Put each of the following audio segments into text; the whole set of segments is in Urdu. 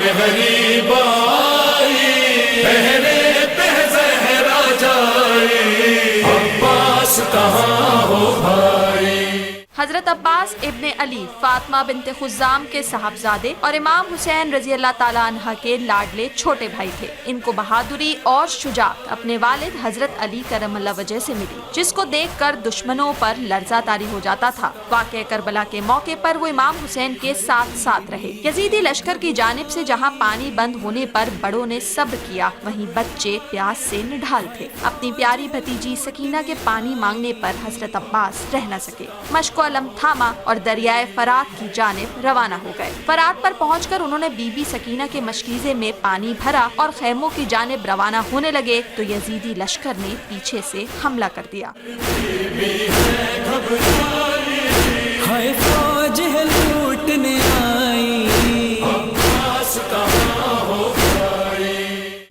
میں غریب آئی، پہرے پہ زہرا جائی، عباس کہاں ہو بھائی۔ حضرت عباس ابن علی، فاطمہ بنت خزام کے صاحبزادے اور امام حسین رضی اللہ تعالیٰ عنہ کے لاڈلے چھوٹے بھائی تھے۔ ان کو بہادری اور شجاعت اپنے والد حضرت علی کرم اللہ وجہ سے ملی، جس کو دیکھ کر دشمنوں پر لرزہ طاری ہو جاتا تھا۔ واقعہ کربلا کے موقع پر وہ امام حسین کے ساتھ ساتھ رہے۔ یزیدی لشکر کی جانب سے جہاں پانی بند ہونے پر بڑوں نے صبر کیا، وہیں بچے پیاس سے نڈھال تھے۔ اپنی پیاری بھتیجی سکینہ کے پانی مانگنے پر حضرت عباس رہ نہ سکے، مشق و علم تھاما اور دریائے فرات کی جانب روانہ ہو گئے۔ فرات پر پہنچ کر انہوں نے بی بی سکینہ کے مشکیزے میں پانی بھرا اور خیموں کی جانب روانہ ہونے لگے تو یزیدی لشکر نے پیچھے سے حملہ کر دیا۔ ہائے فوج ہے لوٹنے آئی،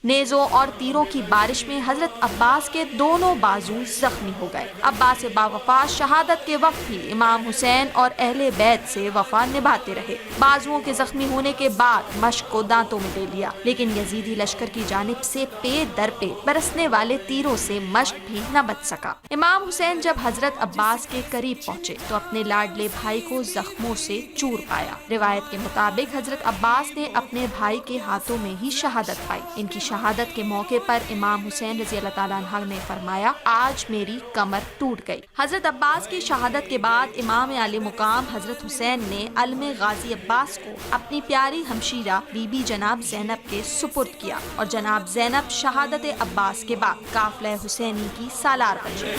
نیزوں اور تیروں کی بارش میں حضرت عباس کے دونوں بازو زخمی ہو گئے۔ عباس باوفا شہادت کے وقت بھی امام حسین اور اہل بیت سے وفا نبھاتے رہے۔ بازوؤں کے زخمی ہونے کے بعد مشق کو دانتوں میں لے لیا، لیکن یزیدی لشکر کی جانب سے پے در پے برسنے والے تیروں سے مشق بھی نہ بچ سکا۔ امام حسین جب حضرت عباس کے قریب پہنچے تو اپنے لاڈلے بھائی کو زخموں سے چور پایا۔ روایت کے مطابق حضرت عباس نے اپنے بھائی کے ہاتھوں میں ہی شہادت پائی۔ ان کی شہادت کے موقع پر امام حسین رضی اللہ تعالیٰ عنہ نے فرمایا، آج میری کمر ٹوٹ گئی۔ حضرت عباس کی شہادت کے بعد امام عالی مقام حضرت حسین نے علم غازی عباس کو اپنی پیاری ہمشیرہ بی بی جناب زینب کے سپرد کیا، اور جناب زینب شہادت عباس کے بعد قافلہ حسینی کی سالار بن گئی۔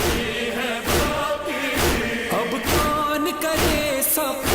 اب کون کرے سب